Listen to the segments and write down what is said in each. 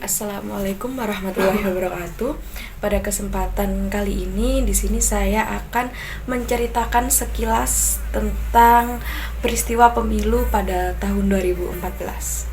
Assalamualaikum warahmatullahi wabarakatuh. Pada kesempatan kali ini, di sini saya akan menceritakan sekilas tentang peristiwa pemilu pada tahun 2014.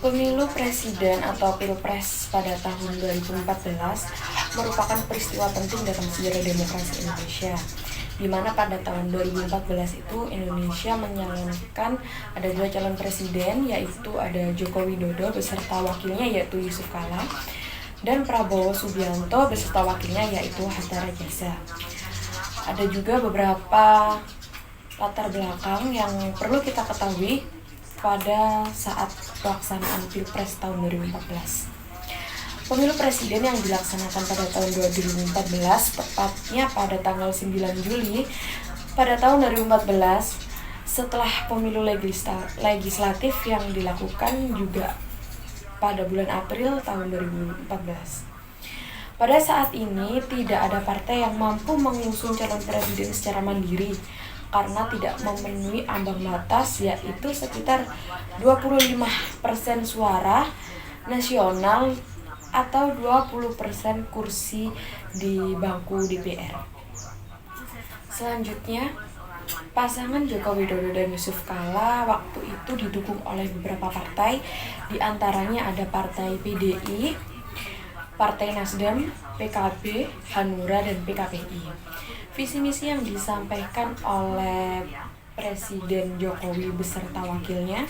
Pemilu presiden atau pilpres pada tahun 2014 merupakan peristiwa penting dalam sejarah demokrasi Indonesia, di mana pada tahun 2014 itu Indonesia menyalonkan ada dua calon presiden, yaitu ada Joko Widodo beserta wakilnya yaitu Yusuf Kala, dan Prabowo Subianto beserta wakilnya yaitu Hatta Rajasa. Ada juga beberapa latar belakang yang perlu kita ketahui pada saat pelaksanaan Pilpres tahun 2014. Pemilu presiden yang dilaksanakan pada tahun 2014, tepatnya pada tanggal 9 Juli pada tahun 2014, setelah pemilu legislatif yang dilakukan juga pada bulan April tahun 2014. Pada saat ini tidak ada partai yang mampu mengusung calon presiden secara mandiri karena tidak memenuhi ambang batas, yaitu sekitar 25% suara nasional atau 20% kursi di bangku DPR. Selanjutnya, pasangan Joko Widodo dan Yusuf Kala waktu itu didukung oleh beberapa partai, di antaranya ada Partai PDI, Partai Nasdem, PKB, Hanura, dan PKPI. Visi misi yang disampaikan oleh Presiden Jokowi beserta wakilnya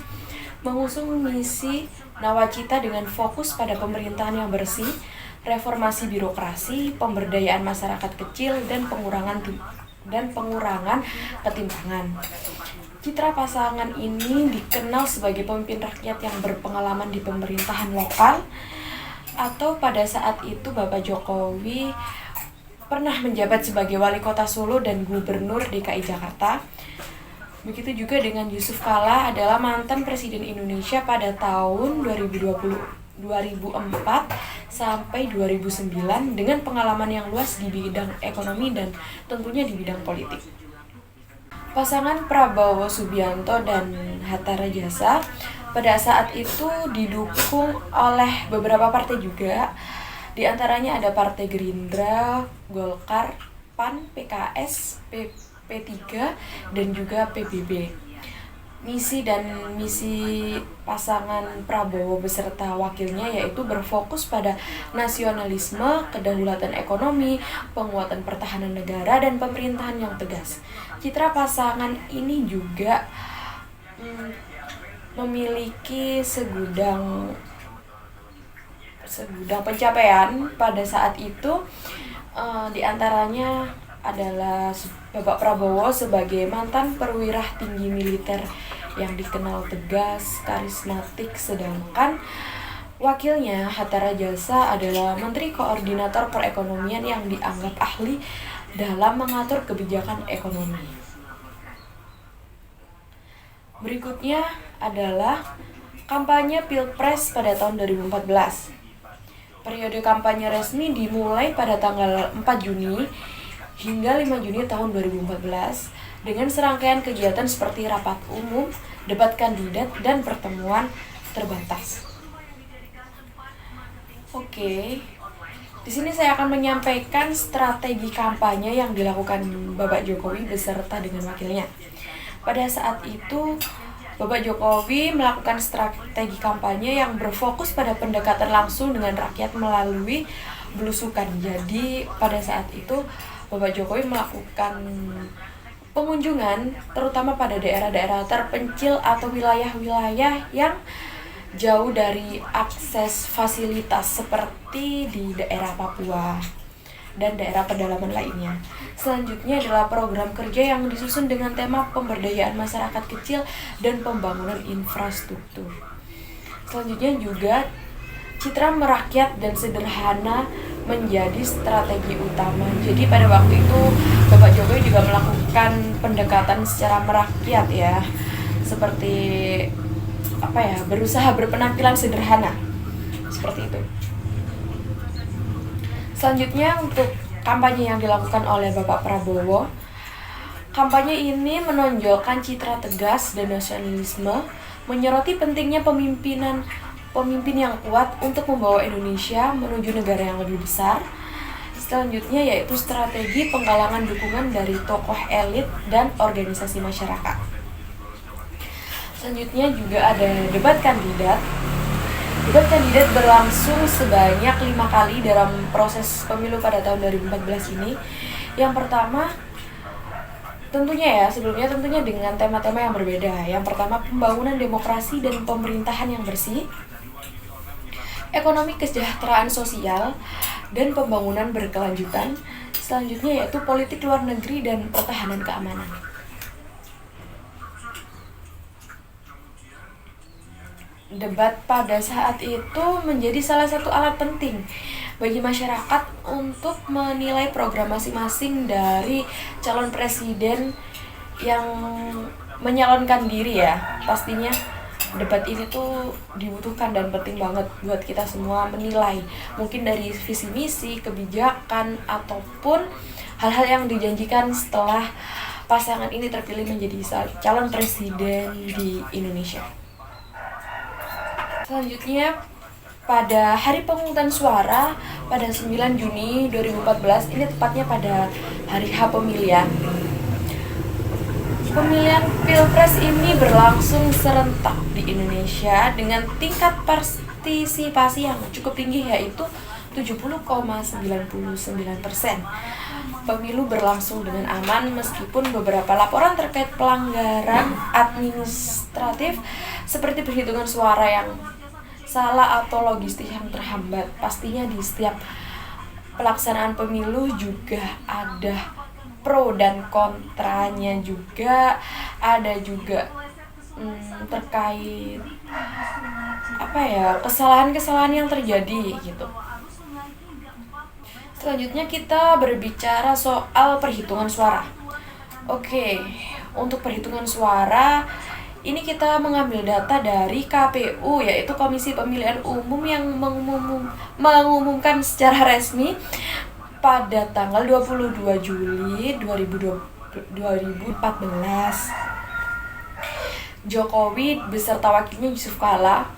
mengusung misi nawacita dengan fokus pada pemerintahan yang bersih, reformasi birokrasi, pemberdayaan masyarakat kecil, dan pengurangan ketimpangan. Citra pasangan ini dikenal sebagai pemimpin rakyat yang berpengalaman di pemerintahan lokal, atau pada saat itu Bapak Jokowi pernah menjabat sebagai wali kota Solo dan gubernur DKI Jakarta. Begitu juga dengan Yusuf Kala, adalah mantan presiden Indonesia pada tahun 2004 sampai 2009 dengan pengalaman yang luas di bidang ekonomi dan tentunya di bidang politik. Pasangan Prabowo Subianto dan Hatta Rajasa pada saat itu didukung oleh beberapa partai juga. Di antaranya ada Partai Gerindra, Golkar, PAN, PKS, P3, dan juga PBB. Misi pasangan Prabowo beserta wakilnya yaitu berfokus pada nasionalisme, kedaulatan ekonomi, penguatan pertahanan negara, dan pemerintahan yang tegas. Citra pasangan ini juga memiliki segudang pencapaian pada saat itu, di antaranya adalah Bapak Prabowo sebagai mantan perwira tinggi militer yang dikenal tegas, karismatik, sedangkan wakilnya Hatta Rajasa adalah Menteri Koordinator Perekonomian yang dianggap ahli dalam mengatur kebijakan ekonomi. Berikutnya adalah kampanye Pilpres pada tahun 2014. Periode kampanye resmi dimulai pada tanggal 4 Juni hingga 5 Juni tahun 2014 dengan serangkaian kegiatan seperti rapat umum, debat kandidat, dan pertemuan terbatas. Oke, di sini saya akan menyampaikan strategi kampanye yang dilakukan Bapak Jokowi beserta dengan wakilnya. Pada saat itu, Bapak Jokowi melakukan strategi kampanye yang berfokus pada pendekatan langsung dengan rakyat melalui belusukan. Jadi pada saat itu Bapak Jokowi melakukan pengunjungan terutama pada daerah-daerah terpencil atau wilayah-wilayah yang jauh dari akses fasilitas seperti di daerah Papua dan daerah pedalaman lainnya. Selanjutnya adalah program kerja yang disusun dengan tema pemberdayaan masyarakat kecil dan pembangunan infrastruktur. Selanjutnya juga citra merakyat dan sederhana menjadi strategi utama. Jadi pada waktu itu Bapak Jokowi juga melakukan pendekatan secara merakyat ya, seperti berusaha berpenampilan sederhana seperti itu. Selanjutnya untuk kampanye yang dilakukan oleh Bapak Prabowo, kampanye ini menonjolkan citra tegas dan nasionalisme, menyoroti pentingnya pemimpin yang kuat untuk membawa Indonesia menuju negara yang lebih besar. Selanjutnya yaitu strategi penggalangan dukungan dari tokoh elit dan organisasi masyarakat. Selanjutnya juga ada debat kandidat. Debat kandidat berlangsung sebanyak 5 kali dalam proses pemilu pada tahun 2014 ini. Yang pertama, sebelumnya dengan tema-tema yang berbeda. Yang pertama, pembangunan demokrasi dan pemerintahan yang bersih, ekonomi kesejahteraan sosial, dan pembangunan berkelanjutan. Selanjutnya yaitu politik luar negeri dan pertahanan keamanan. Debat pada saat itu menjadi salah satu alat penting bagi masyarakat untuk menilai program masing-masing dari calon presiden yang menyalonkan diri ya. Pastinya debat ini tuh dibutuhkan dan penting banget buat kita semua menilai, mungkin dari visi misi, kebijakan, ataupun hal-hal yang dijanjikan setelah pasangan ini terpilih menjadi calon presiden di Indonesia. Selanjutnya, pada hari pemungutan suara pada 9 Juni 2014, ini tepatnya pada hari H pemilihan. Pemilihan Pilpres ini berlangsung serentak di Indonesia dengan tingkat partisipasi yang cukup tinggi, yaitu 70,99%. Pemilu berlangsung dengan aman meskipun beberapa laporan terkait pelanggaran administratif seperti perhitungan suara yang salah atau logistik yang terhambat. Pastinya di setiap pelaksanaan pemilu juga ada pro dan kontranya juga, ada juga terkait kesalahan-kesalahan yang terjadi gitu. Selanjutnya kita berbicara soal perhitungan suara. Oke, untuk perhitungan suara ini kita mengambil data dari KPU, yaitu Komisi Pemilihan Umum, yang mengumumkan secara resmi pada tanggal 22 Juli 2014. Jokowi beserta wakilnya Yusuf Kala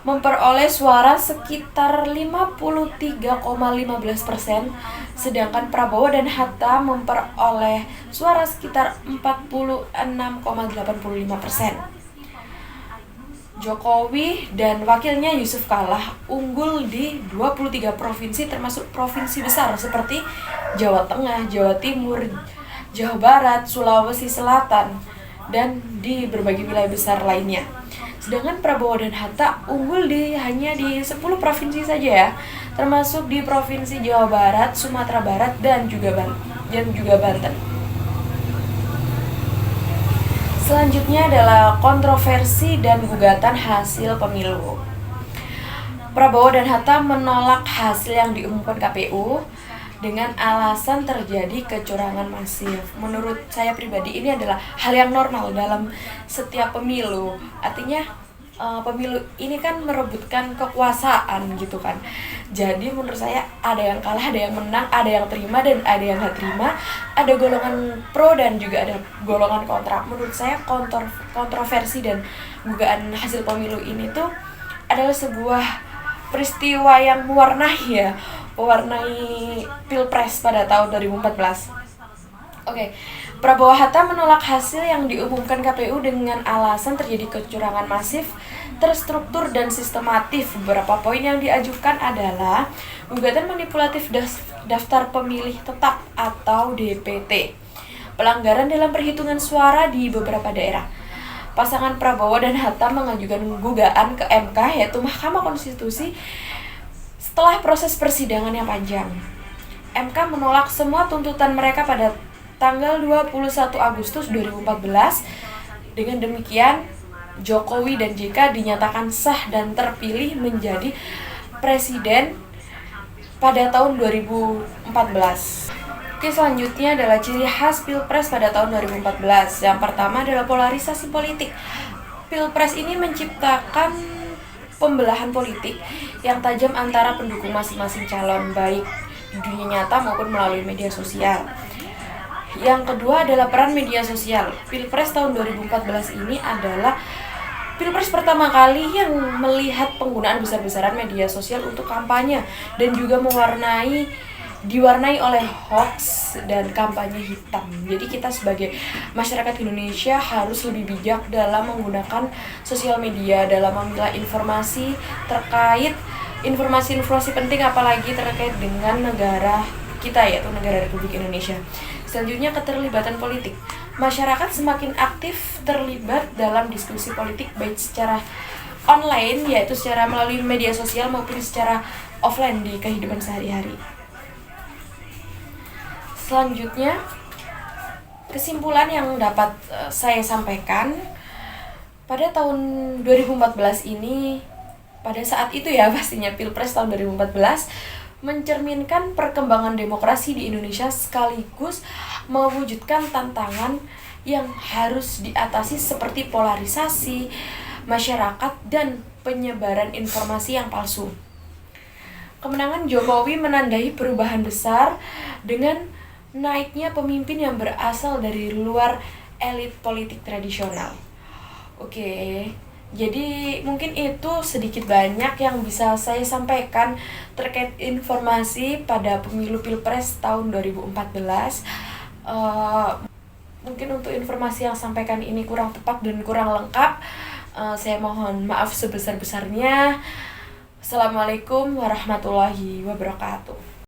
memperoleh suara sekitar 53,15%, sedangkan Prabowo dan Hatta memperoleh suara sekitar 46,85%. Jokowi dan wakilnya Yusuf Kala unggul di 23 provinsi termasuk provinsi besar seperti Jawa Tengah, Jawa Timur, Jawa Barat, Sulawesi Selatan, dan di berbagai wilayah besar lainnya. Sedangkan Prabowo dan Hatta unggul hanya di 10 provinsi saja ya, termasuk di Provinsi Jawa Barat, Sumatera Barat, dan juga Banten. Selanjutnya adalah kontroversi dan gugatan hasil pemilu. Prabowo dan Hatta menolak hasil yang diumumkan KPU dengan alasan terjadi kecurangan masif. Menurut saya pribadi ini adalah hal yang normal dalam setiap pemilu. Artinya pemilu ini kan merebutkan kekuasaan gitu kan. Jadi menurut saya ada yang kalah, ada yang menang, ada yang terima dan ada yang nggak terima. Ada golongan pro dan juga ada golongan kontra. Menurut saya kontroversi dan gugatan hasil pemilu ini tuh adalah sebuah peristiwa yang mewarnai Pilpres pada tahun 2014. Oke, Prabowo Hatta menolak hasil yang diumumkan KPU dengan alasan terjadi kecurangan masif, terstruktur dan sistematif. Beberapa poin yang diajukan adalah gugatan manipulatif daftar pemilih tetap atau DPT, pelanggaran dalam perhitungan suara di beberapa daerah. Pasangan Prabowo dan Hatta mengajukan gugatan ke MK, yaitu Mahkamah Konstitusi, setelah proses persidangan yang panjang. MK menolak semua tuntutan mereka pada tanggal 21 Agustus 2014. Dengan demikian, Jokowi dan JK dinyatakan sah dan terpilih menjadi presiden pada tahun 2014. Oke, selanjutnya adalah ciri khas Pilpres pada tahun 2014. Yang pertama adalah polarisasi politik. Pilpres ini menciptakan pembelahan politik yang tajam antara pendukung masing-masing calon, baik di dunia nyata maupun melalui media sosial. Yang kedua adalah peran media sosial. Pilpres tahun 2014 ini adalah Pilpres pertama kali yang melihat penggunaan besar-besaran media sosial untuk kampanye dan juga diwarnai oleh hoax dan kampanye hitam. Jadi kita sebagai masyarakat Indonesia harus lebih bijak dalam menggunakan sosial media dalam memilah informasi terkait informasi-informasi penting, apalagi terkait dengan negara kita, yaitu negara Republik Indonesia. Selanjutnya, keterlibatan politik. Masyarakat semakin aktif terlibat dalam diskusi politik baik secara online, yaitu secara melalui media sosial, maupun secara offline di kehidupan sehari-hari. Selanjutnya, kesimpulan yang dapat saya sampaikan pada tahun 2014 ini, pada saat itu ya pastinya Pilpres tahun 2014 mencerminkan perkembangan demokrasi di Indonesia sekaligus mewujudkan tantangan yang harus diatasi seperti polarisasi masyarakat dan penyebaran informasi yang palsu. Kemenangan Jokowi menandai perubahan besar dengan naiknya pemimpin yang berasal dari luar elit politik tradisional. Oke, jadi mungkin itu sedikit banyak yang bisa saya sampaikan terkait informasi pada pemilu Pilpres tahun 2014. Mungkin untuk informasi yang sampaikan ini kurang tepat dan kurang lengkap. Saya mohon maaf sebesar-besarnya. Assalamualaikum warahmatullahi wabarakatuh.